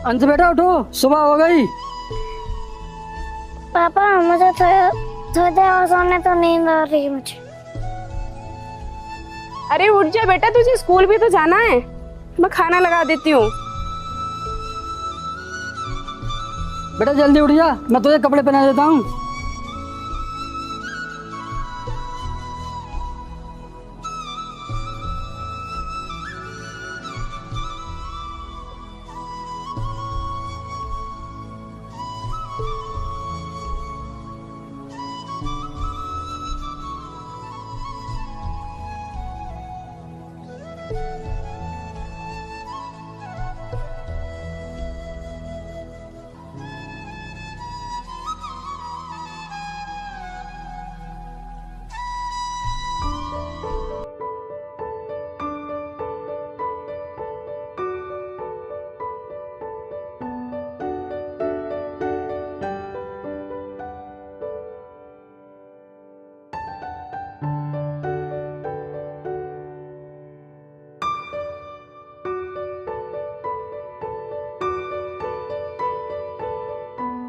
अंश बेटा उठो, सुबह हो गई। पापा मुझे थोड़ी देर और सोने तो नींद आ रही है मुझे। अरे उठ जा बेटा, तुझे स्कूल भी तो जाना है। मैं खाना लगा देती हूँ। बेटा जल्दी उठ जा, मैं तुझे कपड़े पहना देता हूँ।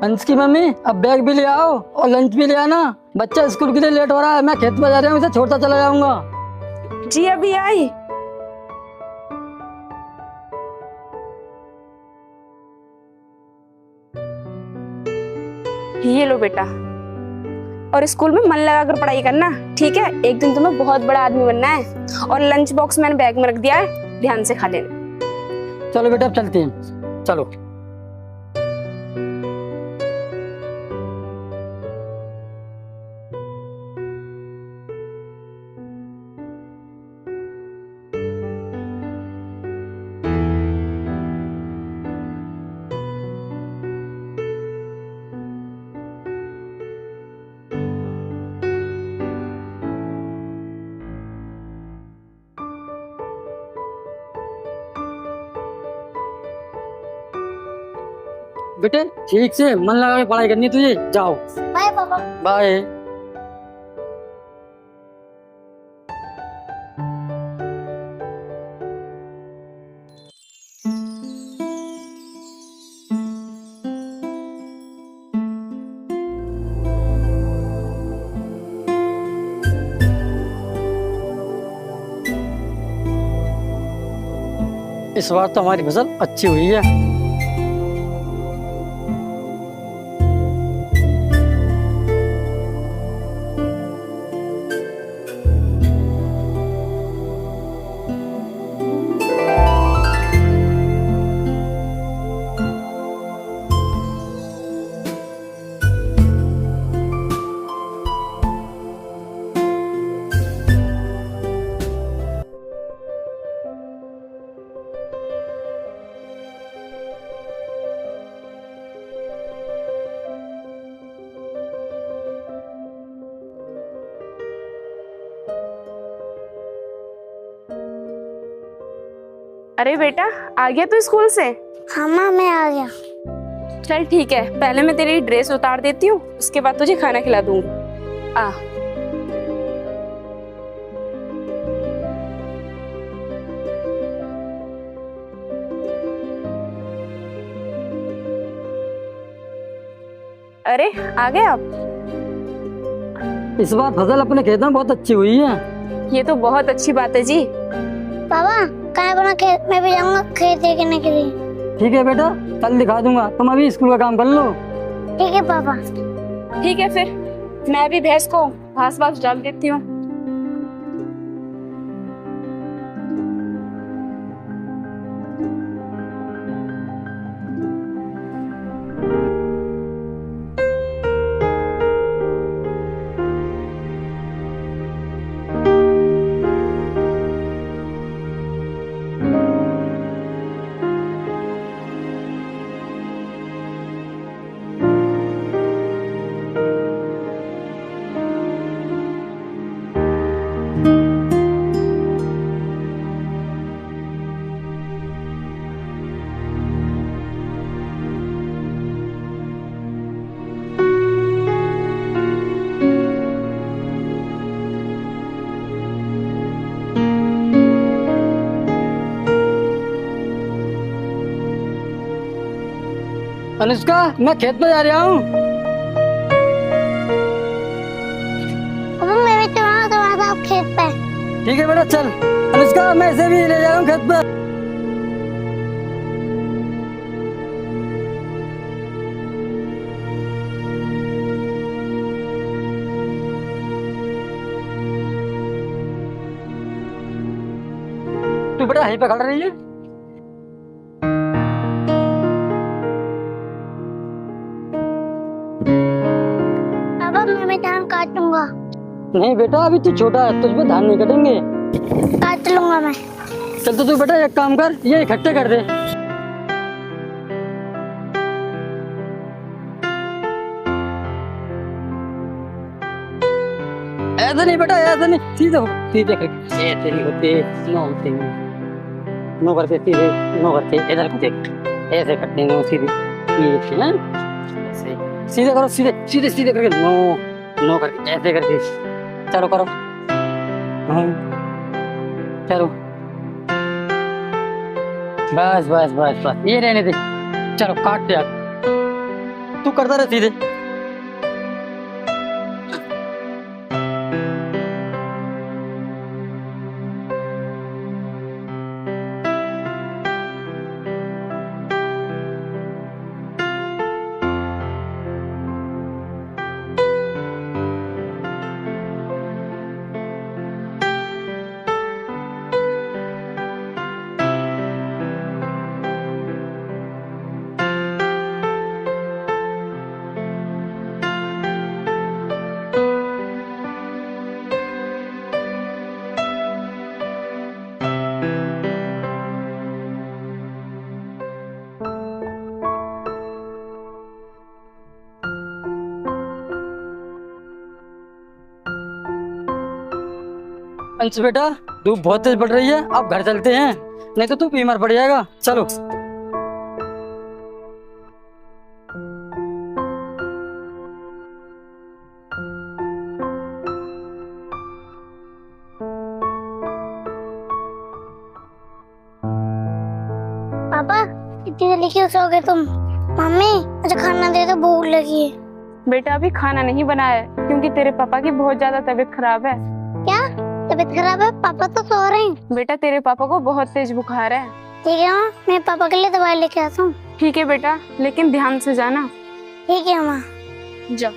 अंश की मम्मी, अब बैग भी ले आओ और लंच भी ले आना। बच्चा स्कूल के लिए लेट हो रहा है, मैं खेत पर जा रहा हूँ, इसे छोड़ता चला जाऊंगा। जी अभी आई। ये लो बेटा, और स्कूल में मन लगाकर पढ़ाई करना, ठीक है? एक दिन तुम्हें बहुत बड़ा आदमी बनना है। और लंच बॉक्स मैंने बैग में रख दिया है, ध्यान से खा लेना। चलो बेटा अब चलते हैं, चलो। बेटे ठीक से मन लगा के पढ़ाई करनी है तुझे, जाओ। बाय पापा। बाय। इस बार तो हमारी फसल अच्छी हुई है। अरे बेटा, आ गया तू स्कूल से? हाँ माँ मैं आ गया। चल ठीक है, पहले मैं तेरी ड्रेस उतार देती हूँ, उसके बाद तुझे खाना खिला दूंगी। आ अरे आ गए आप? इस बार फसल अपने खेत में बहुत अच्छी हुई है। ये तो बहुत अच्छी बात है जी। पापा कहाँ बना खेत में भी जाऊंगा खेत देखने के लिए। ठीक है बेटा, कल दिखा दूंगा, तुम अभी स्कूल का काम कर लो। ठीक है पापा। ठीक है फिर मैं भी भैंस को घास वास डाल देती हूँ। अनुष्का मैं खेत पे जा रहा हूँ। पापा मैं भी चलूंगा तुम्हारे साथ खेत पे। ठीक है बेटा चल। अनुष्का मैं इसे भी ले जा रहा हूँ खेत पे। तू बेटा यहीं पे खड़ा रही है। पापा मैं भी धान काटूंगा। नहीं बेटा अभी तू छोटा है, तुझ पे धान नहीं कटेंगे। काट लूंगा मैं। चल तो तू बेटा एक काम कर, ये इकट्ठे कर दे। ऐसा नहीं बेटा, ऐसा नहीं, सीधे सीधे करके ऐसे नहीं होते, नो होते नो करते सीधे, नो करते इधर करते, ऐसे करते नो सीधे, ये है ऐसे सीधे करो, सीधे सीधे सीधे करके नो नो करके ऐसे करके चलो करो। चलो बस बस बस बस ये रहने दे। चलो काट दे आप, तू करता रहे सीधे। अंश बेटा धूप बहुत तेज पड़ रही है, अब घर चलते हैं, नहीं तो तू बीमार पड़ जाएगा। चलो पापा इतनी जल्दी क्यों सो गए तुम? मम्मी मुझे खाना दे दो, भूख लगी है। बेटा अभी खाना नहीं बनाया है क्योंकि तेरे पापा की बहुत ज्यादा तबीयत खराब है। क्या तबीयत खराब है? पापा तो सो रहे हैं। बेटा तेरे पापा को बहुत तेज बुखार है। ठीक है माँ, मैं पापा के लिए दवाई लेके आता हूँ। ठीक है बेटा, लेकिन ध्यान से जाना। ठीक है माँ। जाओ।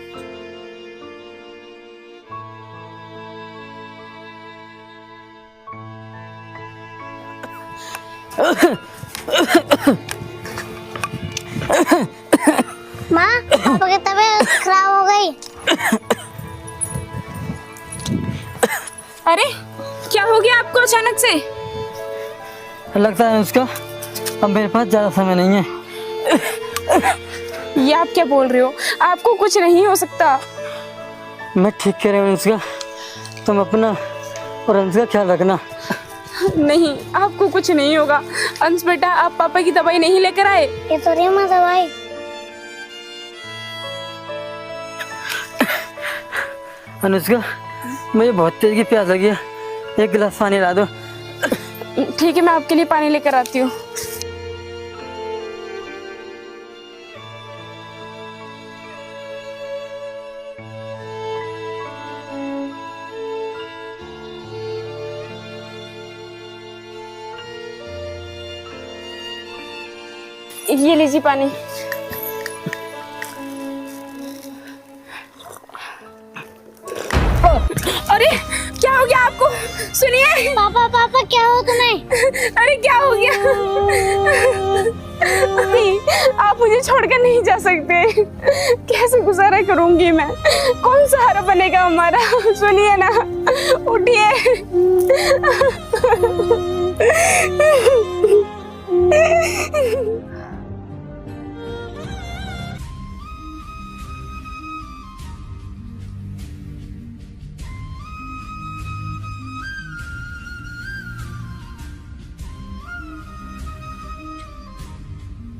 माँ पापा की तबीयत खराब हो गई। अरे क्या हो गया आपको अचानक से? लगता है उसका अब मेरे पास ज्यादा समय नहीं है। ये आप क्या बोल रहे हो? आपको कुछ नहीं हो सकता। मैं ठीक कह रही हूँ उसका, तुम अपना और अंश का ख्याल रखना। नहीं आपको कुछ नहीं होगा। अंश बेटा आप पापा की दवाई नहीं लेकर आए? ये तो रही माँ दवाई। अनुष्का मुझे बहुत तेज की प्यास लगी है, एक गिलास पानी ला दो। ठीक है मैं आपके लिए पानी लेकर आती हूँ। ये लीजिए पानी। अरे क्या हो गया आपको? सुनिए। पापा पापा क्या हो तुम्हें? अरे क्या हो गया? आप मुझे छोड़कर नहीं जा सकते। कैसे गुजारा करूंगी मैं? कौन सहारा बनेगा हमारा? सुनिए ना, उठिए।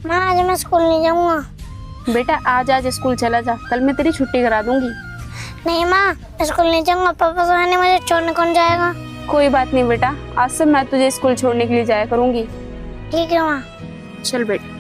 माँ आज मैं स्कूल नहीं जाऊंगा। बेटा आज स्कूल चला जा, कल मैं तेरी छुट्टी करा दूंगी। नहीं माँ मैं स्कूल नहीं जाऊंगा, पापा तो है मुझे छोड़ने कौन जाएगा? कोई बात नहीं बेटा, आज से मैं तुझे स्कूल छोड़ने के लिए जाया करूंगी। ठीक है माँ। चल बेटा।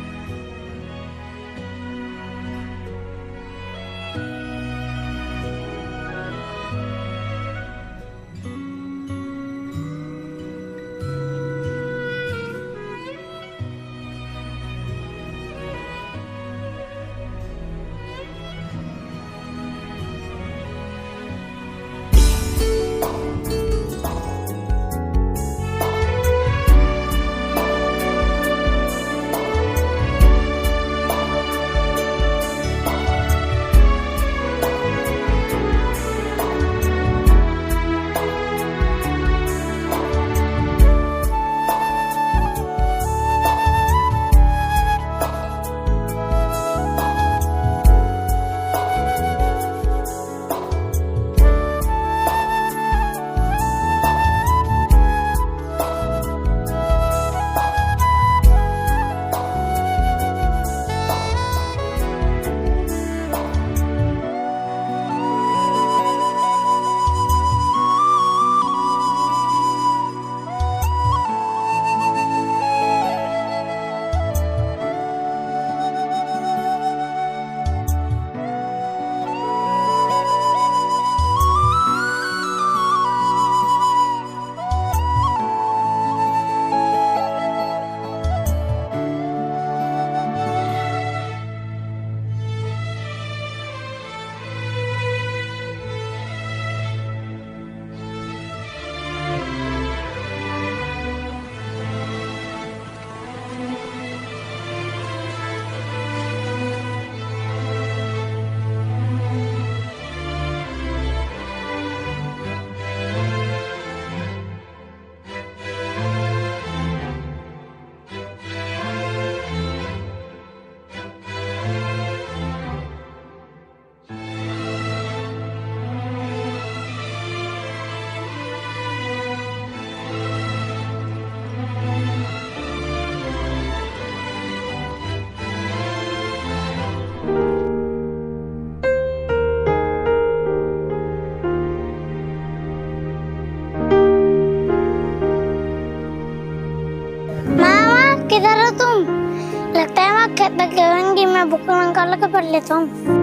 खेत पे खेलेंगी, मैं बुक निकाल के पढ़ लेता हूँ।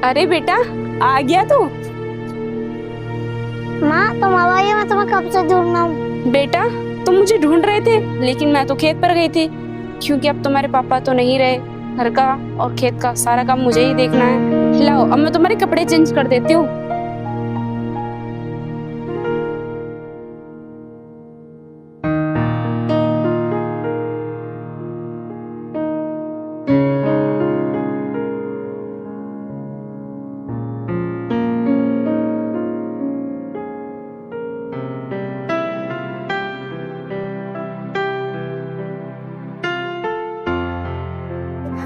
अरे बेटा, आ गया तू? माँ तुम आवाज़, मैं तुम्हें कब से ढूंढ रहा हूँ। बेटा, तुम मुझे ढूंढ रहे थे, लेकिन मैं तो खेत पर गई थी, क्योंकि अब तुम्हारे पापा तो नहीं रहे। घर का और खेत का सारा काम मुझे ही देखना है। लाओ, अब मैं तुम्हारे कपड़े चेंज कर देती हूँ।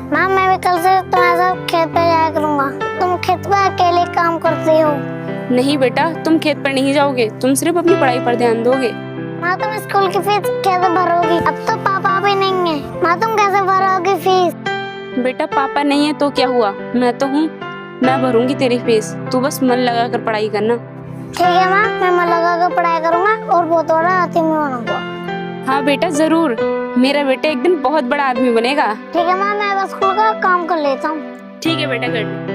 माँ मैं भी कल से तुम्हारे साथ खेत पे जाया करूँगा। तुम खेत पे अकेले काम करती हो। नहीं बेटा, तुम खेत पर नहीं जाओगे, तुम सिर्फ अपनी पढ़ाई पर ध्यान दोगे। माँ तुम स्कूल की फीस कैसे भरोगी? अब तो पापा भी नहीं है। माँ तुम कैसे भरोगी फीस? बेटा, पापा नहीं है तो क्या हुआ, मैं तो हूँ, मैं भरूंगी तेरी फीस। तू बस मन लगा कर पढ़ाई करना। ठीक है माँ, मैं मन लगा कर पढ़ाई करूँगा और बहुत बड़ा आदमी बनूंगा। हाँ बेटा, जरूर। मेरा बेटा एक दिन बहुत बड़ा आदमी बनेगा। ठीक है माँ, मैं बस स्कूल का काम कर लेता हूँ। ठीक है बेटा, कर।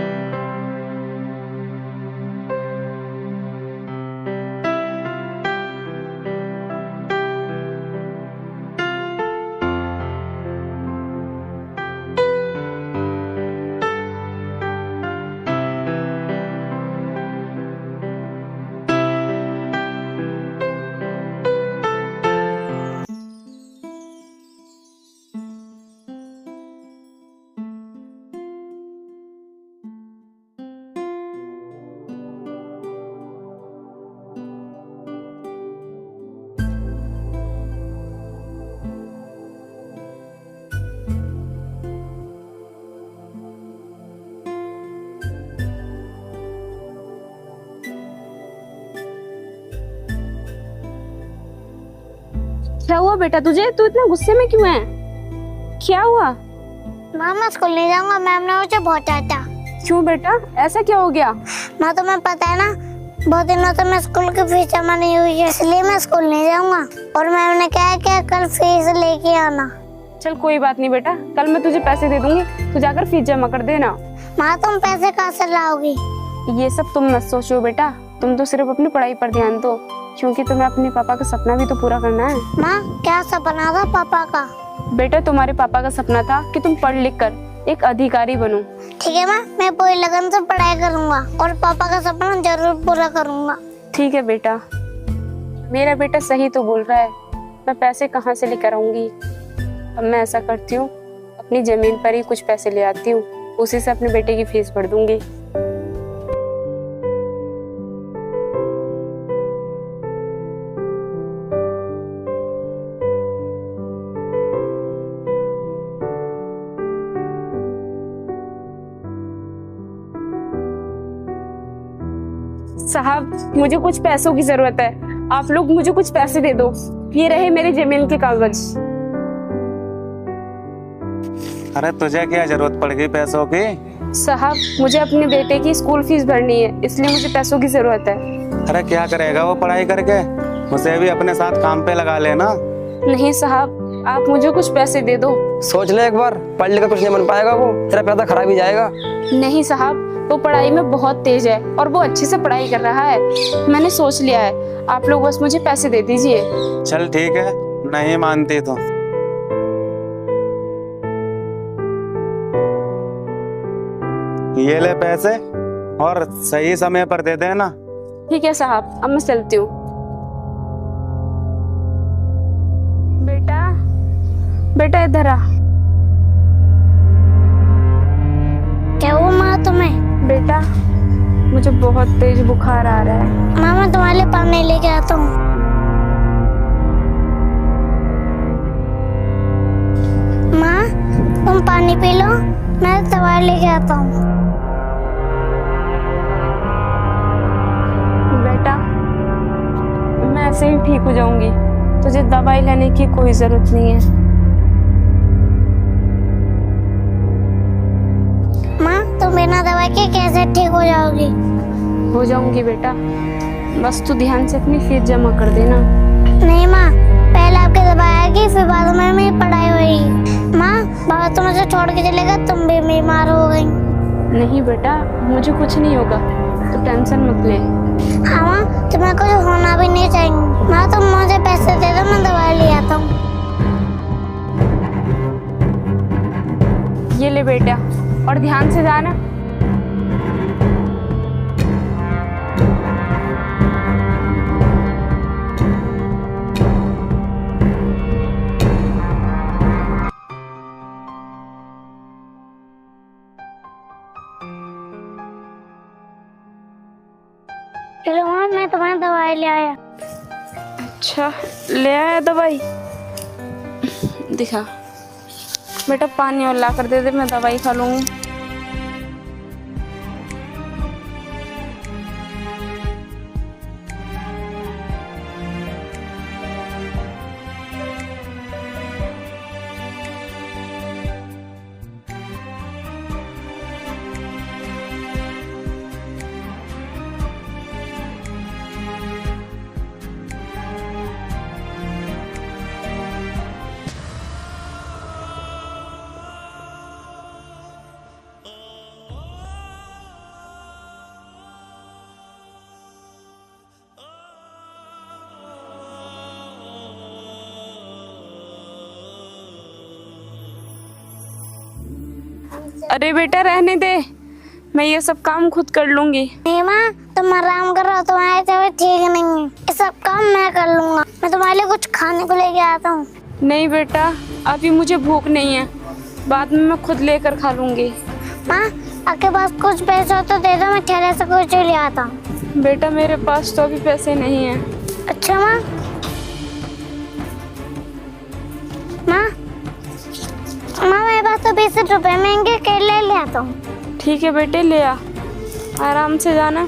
क्या हुआ बेटा तुझे? तू इतना गुस्से में क्यों है? क्या हुआ? माँ मैं स्कूल नहीं जाऊंगा, मैम ने मुझे बहुत डांटा। क्यों बेटा, ऐसा क्या हो गया? माँ तुम्हें पता है ना, बहुत दिनों से मैं स्कूल की फीस जमा नहीं हुई है, इसलिए मैं स्कूल नहीं जाऊंगा। और मैम ने कहा कि कल फीस लेके आना। चल कोई बात नहीं बेटा, कल मैं तुझे पैसे दे दूंगी, तू जाकर फीस जमा कर देना। माँ तुम पैसे कहाँ से लाओगी? ये सब तुम मत सोचो बेटा, तुम तो सिर्फ अपनी पढ़ाई पर ध्यान दो, क्योंकि तुम्हें अपने पापा का सपना भी तो पूरा करना है। माँ क्या सपना था पापा का? बेटा, तुम्हारे पापा का सपना था कि तुम पढ़ लिख कर एक अधिकारी बनो। ठीक है माँ, मैं पूरी लगन से पढ़ाई करूंगा और पापा का सपना जरूर पूरा करूंगा। ठीक है बेटा, मेरा बेटा सही तो बोल रहा है, मैं पैसे कहाँ से लेकर आऊंगी। अब मैं ऐसा करती हूँ, अपनी जमीन पर ही कुछ पैसे ले आती हूँ, उसी से अपने बेटे की फीस भर दूंगी। साहब, मुझे कुछ पैसों की जरूरत है, आप लोग मुझे कुछ पैसे दे दो। ये रहे मेरी जमीन के कागज। अरे तुझे क्या जरूरत पड़ गई पैसों की? साहब, मुझे अपने बेटे की स्कूल फीस भरनी है, इसलिए मुझे पैसों की जरूरत है। अरे क्या करेगा वो पढ़ाई करके? उसे भी अपने साथ काम पे लगा लेना। नहीं साहब, आप मुझे कुछ पैसे दे दो। सोच ले एक बार, पढ़ लिख कर कुछ नहीं बन पाएगा वो, तेरा पैसा खराब ही जाएगा। नहीं साहब, वो पढ़ाई में बहुत तेज है और वो अच्छे से पढ़ाई कर रहा है, मैंने सोच लिया है। आप लोग बस मुझे पैसे दे दीजिए। चल ठीक है, नहीं मानती तो ये ले पैसे और सही समय पर दे देना। ठीक है साहब, अब मैं चलती हूँ। बेटा, बेटा इधर आ। क्या हुआ माँ तुम्हें? बेटा, मुझे बहुत तेज बुखार आ रहा है। माँ मैं तुम्हारे लिए पानी लेके आता हूँ। माँ तुम पानी पी लो, मैं दवाई लेके आता हूँ। बेटा मैं ऐसे ही ठीक हो जाऊंगी, तुझे दवाई लेने की कोई जरूरत नहीं है। माँ तुम बिना दवाई के कैसे ठीक हो जाओगी? हो जाऊंगी बेटा, बस तू ध्यान से अपनी फीस जमा कर देना। नहीं माँ, पहले आपकी दवाई आएगी फिर बाद में मेरी पढ़ाई होगी। माँ बाबा तुम मुझे छोड़ के चलेगा, तुम भी बीमार हो गई। नहीं बेटा मुझे कुछ नहीं होगा, तू टेंशन मत ले। हाँ माँ तुम्हें कुछ होना भी नहीं चाहिए। माँ तुम मुझे पैसे दे दो, मैं दवाई ले आता हूँ। ये ले बेटा, और ध्यान से जाना। चलो माँ मैं तुम्हारी दवाई ले आया। अच्छा ले आया दवाई, दिखा बेटा। पानी और ला कर दे दे, मैं दवाई खा लूंगी। अरे बेटा रहने दे, मैं ये सब काम खुद कर लूंगी। नहीं माँ तुम आराम करो, तुम्हारी तबीयत ठीक नहीं है, ये सब काम मैं कर लूंगा। मैं तुम्हारे लिए कुछ खाने को लेके आता हूँ। नहीं बेटा अभी मुझे भूख नहीं है, बाद में मैं खुद लेकर खा लूंगी। माँ आपके पास कुछ पैसे हो तो दे दो, मैं ठेले से कुछ ले आता हूँ। बेटा मेरे पास तो अभी पैसे नहीं हैं। अच्छा माँ। माँ माँ मेरे पास तो 20 रुपए महंगे केले ले आता हूँ। ठीक है बेटे ले आ, आराम से जाना।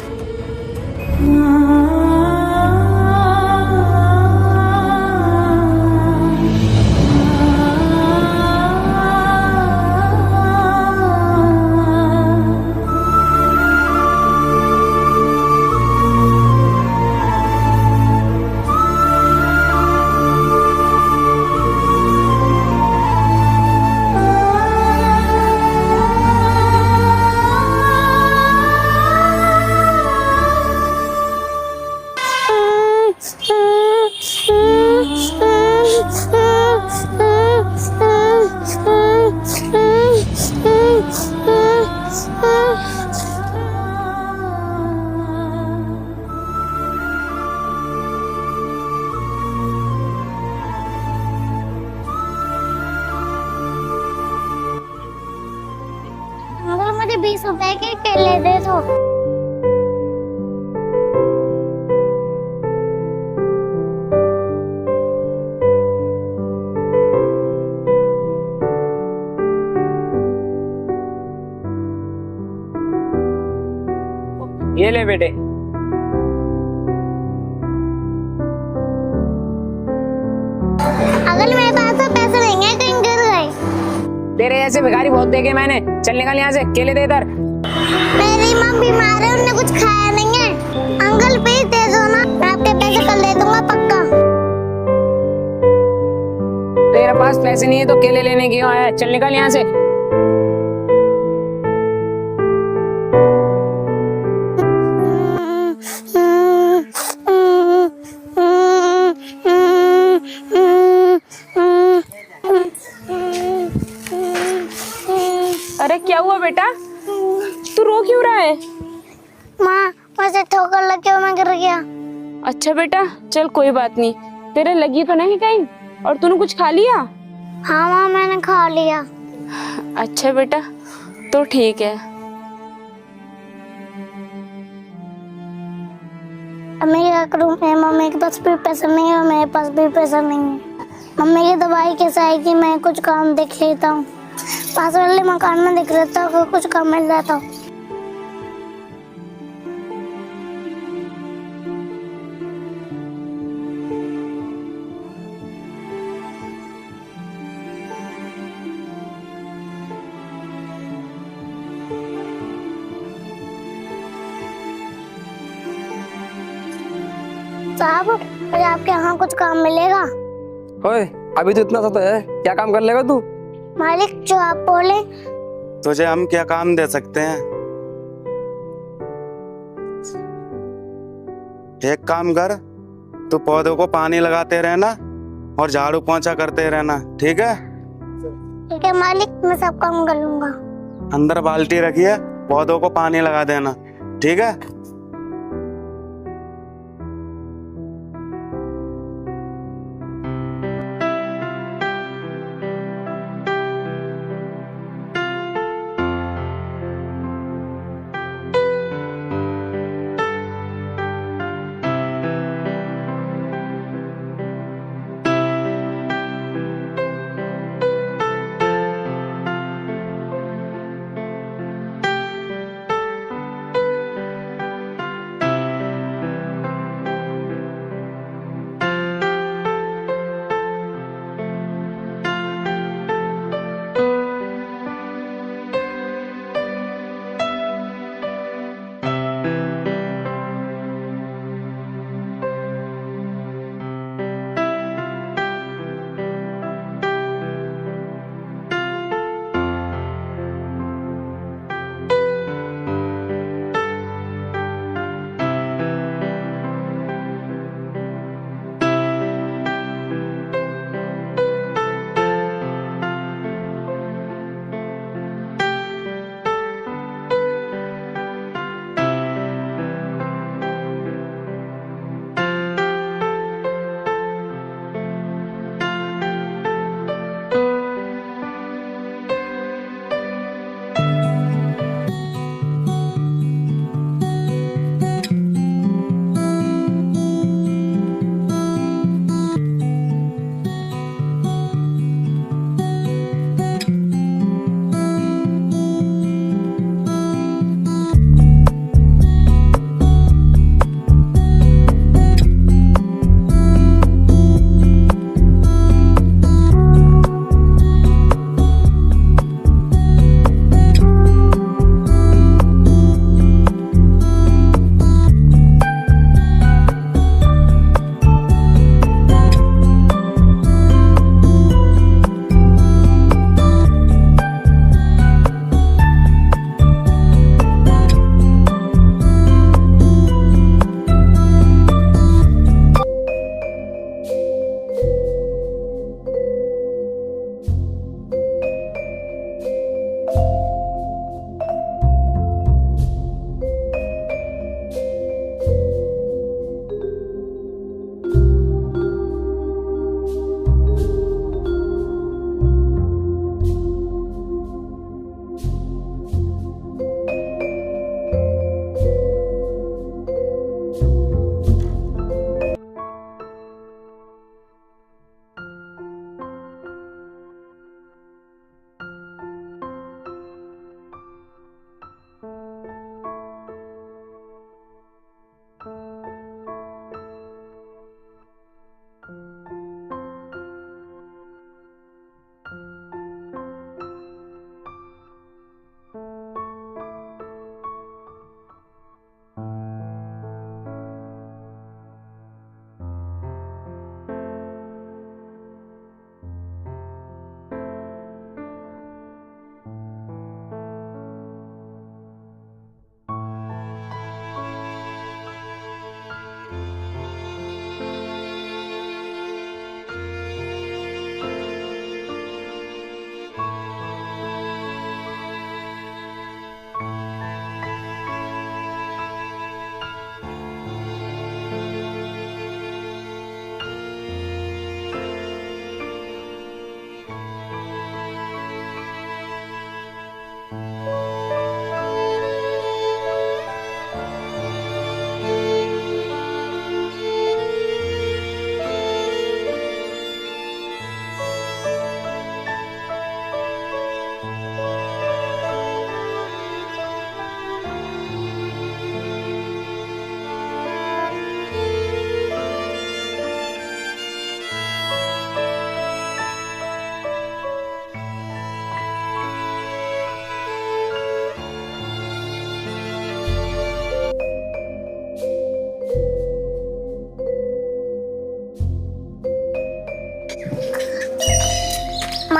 मुझे 20 रुपए के केले दे दो। ये ले बेटे। अगर मेरे पास तो पैसे नहीं है, कहीं गिर गए। तेरे ऐसे भिखारी बहुत देखे मैंने, चल निकल यहाँ से, केले दे इधर। मेरी माँ बीमार है, उन्हें कुछ खाया नहीं है। अंकल प्लीज दे दो ना, मैं आपके पैसे कल दे दूंगा पक्का। तेरे पास पैसे नहीं है तो केले लेने क्यों आया है? चल निकल यहाँ से। अरे क्या हुआ बेटा, तू रो क्यों रहा है? माँ मुझे ठोकर लग के मैं गिर गया। अच्छा बेटा चल कोई बात नहीं, तेरे लगी तो नहीं कहीं? और तूने कुछ खा लिया? हाँ माँ मैंने खा लिया। अच्छा बेटा तो ठीक है। अब मैं क्या करूँ? मेरी मम्मी के पास भी पैसा नहीं है और मेरे पास भी पैसा नहीं है। मम्मी की दवाई कैसे आएगी? मैं कुछ काम देख लेता हूँ, पास वाले मकान में देख लेता हूँ, कुछ काम मिल जाता हूँ। साहब, मुझे आपके यहाँ कुछ काम मिलेगा? ओए, अभी तो इतना सा तो है, क्या काम कर लेगा तू? मालिक, जो आप बोले। तुझे हम क्या काम दे सकते हैं? एक काम कर, तू पौधों को पानी लगाते रहना और झाड़ू पोंछा करते रहना, ठीक है? ठीक है मालिक, मैं सब काम कर लूंगा। अंदर बाल्टी रखी है, पौधों को पानी लगा देना, ठीक है?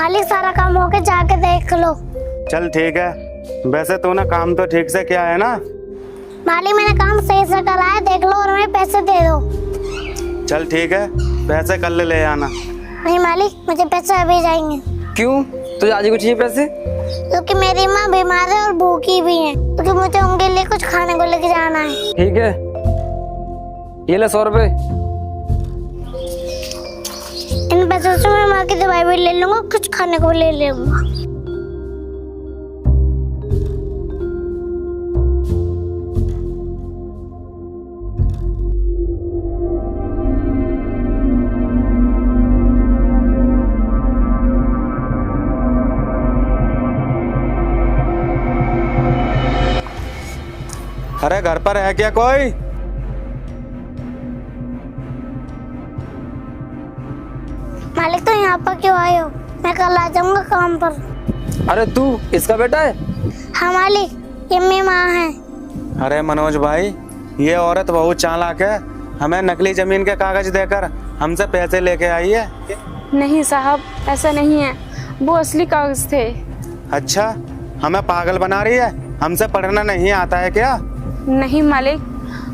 मालिक सारा काम हो गया, जाके देख लो। चल ठीक है, वैसे तूने काम तो ठीक से किया है ना? मालिक मैंने काम सही से करा है, देख लो और हमें पैसे दे दो। चल ठीक है, पैसे कल ले आना। नहीं मालिक, मुझे पैसे अभी चाहिए। क्यों, तुझे आज ही कुछ चाहिए पैसे? क्योंकि मेरी माँ बीमार है और भूखी भी है, क्योंकि मुझे उनके लिए कुछ खाने को लेके जाना है। ठीक है, ये ले 100 रुपए। इन पैसों से मैं माँ की दवाई भी ले लूंगा, कुछ खाने को भी ले लूंगा। अरे घर पर है क्या कोई? मालिक तो यहाँ पर क्यों आए हो? मैं कल आ जाऊंगा काम पर। अरे तू इसका बेटा है? हाँ मालिक, ये मेरी माँ है। अरे मनोज भाई, ये औरत बहुत चालाक है, हमें नकली जमीन के कागज देकर हमसे पैसे लेके आई है। नहीं साहब, ऐसा नहीं है, वो असली कागज थे। अच्छा, हमें पागल बना रही है? हमसे पढ़ना नहीं आता है क्या? नहीं मालिक,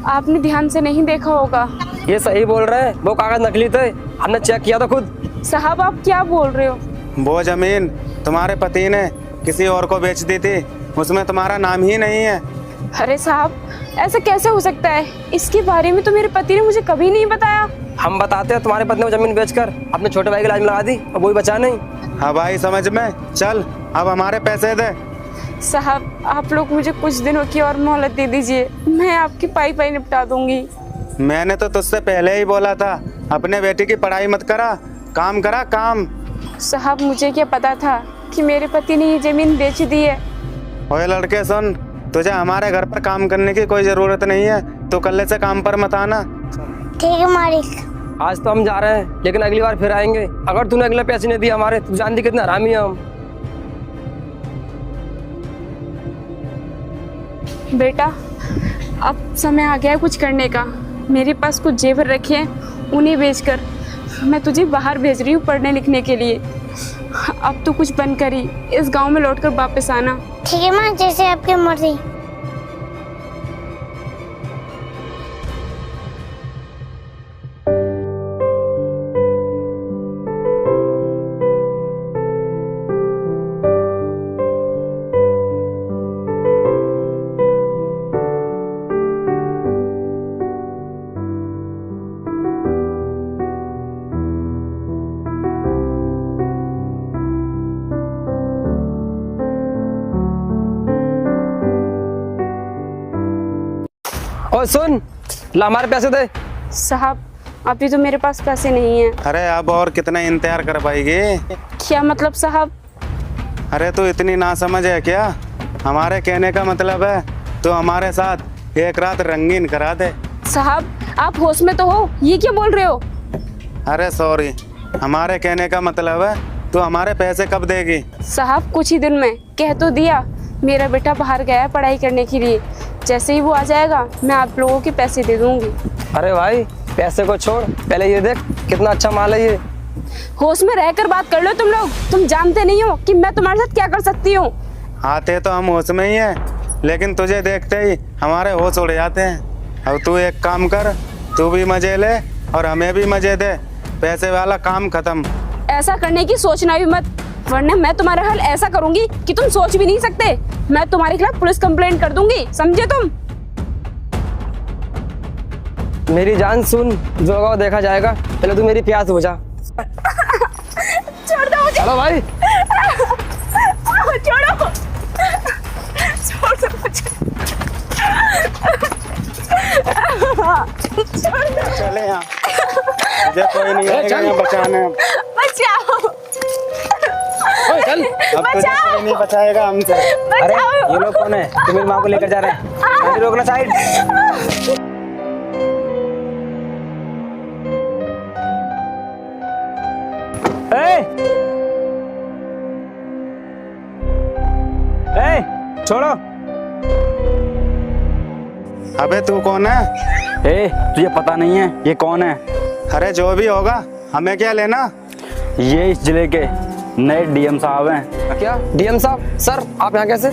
आपने ध्यान से नहीं देखा होगा। ये सही बोल रहे हैं, वो कागज नकली थे, हमने चेक किया था खुद। साहब आप क्या बोल रहे हो? वो जमीन तुम्हारे पति ने किसी और को बेच दी थी, उसमें तुम्हारा नाम ही नहीं है। अरे साहब, ऐसा कैसे हो सकता है? इसके बारे में तो मेरे पति ने मुझे कभी नहीं बताया। हम बताते हैं, तुम्हारे पति ने वो जमीन बेचकर अपने छोटे भाई के इलाज में लगा दी और वही बचा नहीं। हाँ भाई, समझ में। चल अब हमारे पैसे दे। साहब आप लोग मुझे कुछ दिनों की और मोहलत दे दीजिए, मैं आपकी पाई पाई निपटा दूंगी। मैंने तो तुझसे पहले ही बोला था, अपने बेटी की पढ़ाई मत करा, काम करा काम। साहब मुझे क्या पता था कि मेरे पति ने ये जमीन बेच दी है। ओए लड़के सुन, तुझे हमारे घर पर काम करने की कोई जरूरत नहीं है, तो कल से काम पर मत आना। ठीक है मालिक। आज तो हम जा रहे हैं, लेकिन अगली बार फिर आएंगे। अगर तूने अगले पैसे नहीं दिए हमारे, तू जानती कितना हरामी है हम। बेटा अब समय आ गया है कुछ करने का। मेरे पास कुछ जेवर रखे हैं, उन्हें बेचकर मैं तुझे बाहर भेज रही हूँ पढ़ने लिखने के लिए। अब तू कुछ बन कर ही इस गांव में लौटकर वापस आना। ठीक है माँ, जैसे आपकी मर्जी। और सुन, ला हमारे पैसे दे। साहब अभी तो मेरे पास पैसे नहीं है। अरे अब और कितना इंतजार कर पाएगी? क्या मतलब साहब? अरे तू इतनी नासमझ है क्या? हमारे कहने का मतलब है तो हमारे साथ एक रात रंगीन करा दे। साहब आप होश में तो हो, ये क्या बोल रहे हो? अरे सॉरी, हमारे कहने का मतलब है तो हमारे पैसे कब देगी? साहब कुछ ही दिन में, कह तो दिया। मेरा बेटा बाहर गया है पढ़ाई करने के लिए, जैसे ही वो आ जाएगा मैं आप लोगों के पैसे दे दूंगी। अरे भाई पैसे को छोड़, पहले ये देख कितना अच्छा माल है ये। होश में रहकर बात कर लो तुम लोग। तुम जानते नहीं हो कि मैं तुम्हारे साथ क्या कर सकती हूँ। आते तो हम होश में ही हैं, लेकिन तुझे देखते ही हमारे होश उड़ जाते हैं। अब तू एक काम कर, तू भी मजे ले और हमें भी मजे दे, पैसे वाला काम खत्म। ऐसा करने की सोचना भी मत, वरना मैं तुम्हारा हाल ऐसा करूंगी कि तुम सोच भी नहीं सकते। मैं तुम्हारे खिलाफ पुलिस कंप्लेंट कर दूंगी, समझे तुम? मेरी जान सुन, जो होगा वो देखा जाएगा। पहले तू मेरी प्यास बुझा। छोड़ दो मुझे। चलो भाई। छोड़ो, छोड़ दो मुझे। चले यहाँ, मुझे कोई नहीं आएगा यहाँ बचाने। बचाओ, ओए चल। अब तुझे कोई नहीं बचाएगा हमसे। अरे ये लोग कौन है? तुम मेरी माँ को लेकर जा रहे हैं? गाड़ी रोकना साइड। छोड़ो। अबे तू कौन है? तुझे पता नहीं है ये कौन है? अरे जो भी होगा, हमें क्या लेना? ये इस जिले के नए डीएम साहब हैं। क्या डीएम साहब? सर आप यहाँ कैसे?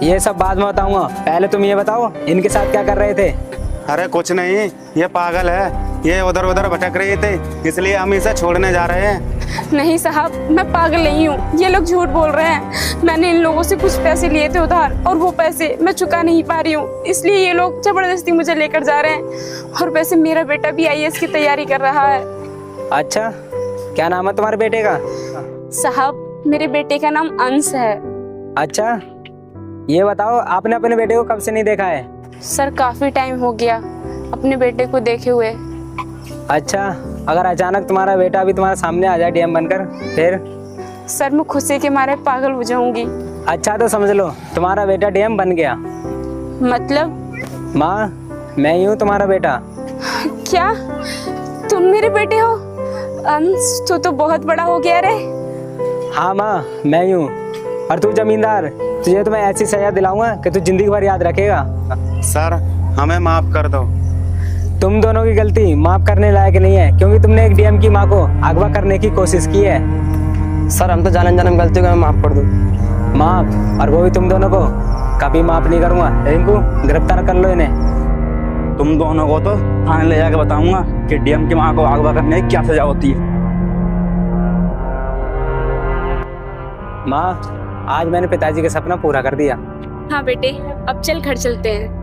ये सब बाद में बताऊंगा, पहले तुम ये बताओ इनके साथ क्या कर रहे थे? अरे कुछ नहीं, ये पागल है, ये उधर उधर भटक रही थी, इसलिए हम इसे छोड़ने जा रहे हैं। नहीं साहब, मैं पागल नहीं हूँ, ये लोग झूठ बोल रहे हैं। मैंने इन लोगों से कुछ पैसे लिए थे उधार और वो पैसे मैं चुका नहीं पा रही हूँ, इसलिए ये लोग जबरदस्ती मुझे लेकर जा रहे हैं। और वैसे मेरा बेटा भी आईएएस की तैयारी कर रहा है। अच्छा, क्या नाम है तुम्हारे बेटे का? साहब मेरे बेटे का नाम अंश है। अच्छा, ये बताओ आपने अपने बेटे को कब से नहीं देखा है? सर काफी टाइम हो गया अपने बेटे को देखे हुए। अच्छा, अगर अचानक तुम्हारा बेटा अभी तुम्हारे सामने आ जाए डीएम बनकर, फिर? सर मैं खुशी के मारे पागल हो जाऊंगी। अच्छा तो समझ लो तुम्हारा बेटा डीएम बन गया। मतलब? माँ, मैं ही हूँ तुम्हारा बेटा। क्या तुम मेरे बेटे हो? अंश तू तो बहुत बड़ा हो गया रे। हाँ माँ, मैं ही हूँ। और तू जमींदार, तुझे तो मैं ऐसी सजा दिलाऊंगा कि तू जिंदगी भर याद रखेगा। सर हमें माफ कर दो। तुम दोनों की गलती माफ करने लायक नहीं है, क्योंकि तुमने एक डीएम की माँ को अगवा करने की कोशिश की है। सर हम तो जाने जाने गलती को माफ कर दो। माफ? और वो भी तुम दोनों को कभी माफ नहीं करूंगा। इनको गिरफ्तार कर लो इन्हें। तुम दोनों को तो थाने ले जाके बताऊंगा कि डीएम की माँ को अगवा करने की क्या सजा होती है। माँ, आज मैंने पिताजी का सपना पूरा कर दिया। हाँ बेटे, अब चल घर चलते हैं।